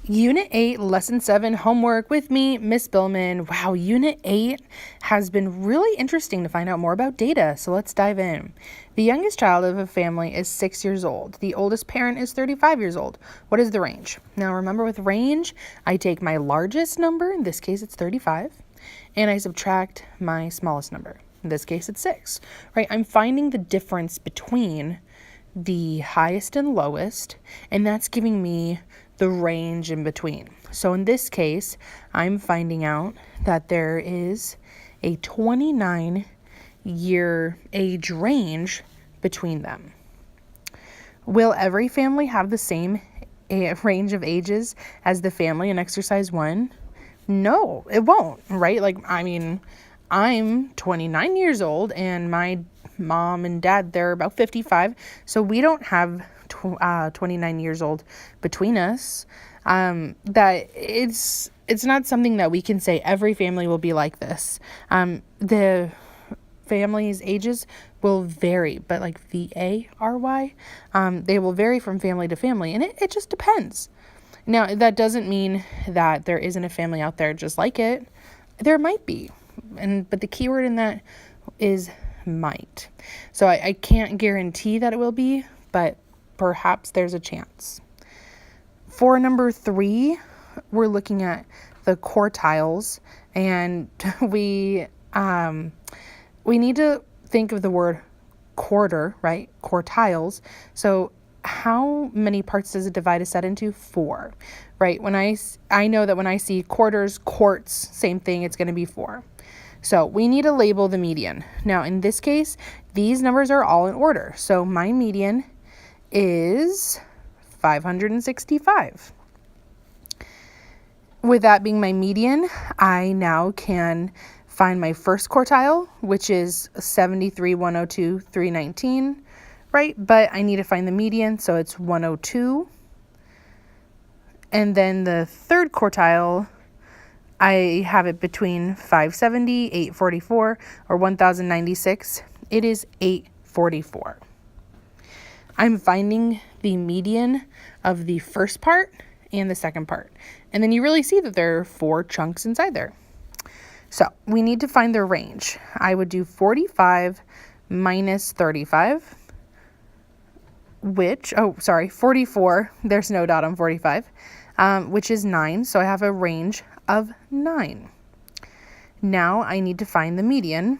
Unit 8, Lesson 7, homework with me, Miss Billman. Wow, Unit 8 has been really interesting to find out more about data, so let's dive in. The youngest child of a family is 6 years old. The oldest parent is 35 years old. What is the range? Now remember, with range, I take my largest number, in this case it's 35, and I subtract my smallest number. In this case it's 6, right? I'm finding the difference between the highest and lowest, and that's giving me the range in between. So in this case, I'm finding out that there is a 29-year age range between them. Will every family have the same range of ages as the family in exercise 1? No, it won't, right? I'm 29 years old and my mom and dad, they're about 55. So we don't have 29 years old between us. That it's not something that we can say every family will be like this. The families' ages will vary, but like VARY, they will vary from family to family, and it just depends. Now, that doesn't mean that there isn't a family out there just like it. There might be, but the key word in that is might. So I can't guarantee that it will be, but perhaps there's a chance. For number 3, we're looking at the quartiles, and we need to think of the word quarter, right? Quartiles. So how many parts does it divide a set into? 4, right? When I know that when I see quarters, quarts, same thing, it's going to be 4. So we need to label the median. Now, in this case, these numbers are all in order. So my median is 565. With that being my median, I now can find my first quartile, which is 73, 102, 319, right? But I need to find the median, so it's 102. And then the third quartile, I have it between 570, 844, or 1096. It is 844. I'm finding the median of the first part and the second part. And then you really see that there are 4 chunks inside there. So we need to find their range. I would do 45 minus 35, 44. There's no dot on 45, which is 9. So I have a range of 9. Now I need to find the median.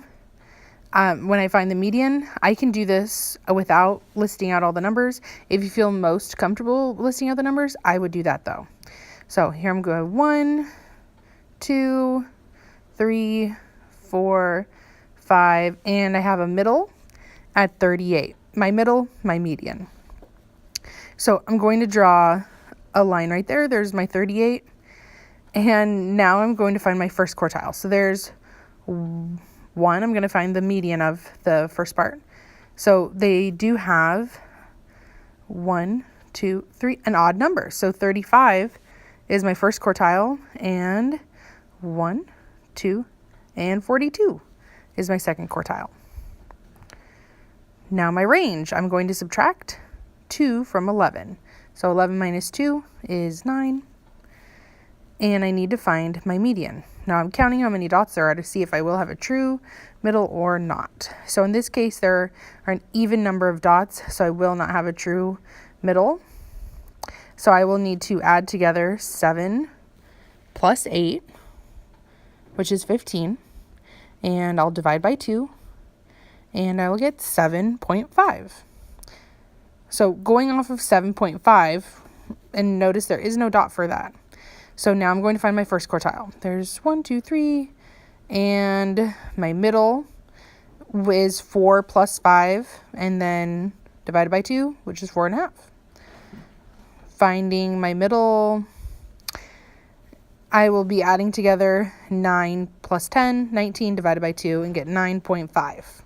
When I find the median, I can do this without listing out all the numbers. If you feel most comfortable listing out the numbers, I would do that though. So here I'm going 1, 2, 3, 4, 5, and I have a middle at 38. My middle, my median. So I'm going to draw a line right there. There's my 38. And now I'm going to find my first quartile. So there's 1. I'm going to find the median of the first part. So they do have 1, 2, 3, an odd number. So 35 is my first quartile, and 1, 2, and 42 is my second quartile. Now my range, I'm going to subtract 2 from 11. So 11 minus 2 is 9. And I need to find my median. Now I'm counting how many dots there are to see if I will have a true middle or not. So in this case, there are an even number of dots, so I will not have a true middle. So I will need to add together 7 plus 8, which is 15, and I'll divide by 2, and I will get 7.5. So going off of 7.5, and notice there is no dot for that. So now I'm going to find my first quartile. There's 1, 2, 3, and my middle is 4 plus 5, and then divided by 2, which is 4.5. Finding my middle, I will be adding together 9 plus 10, 19 divided by 2, and get 9.5.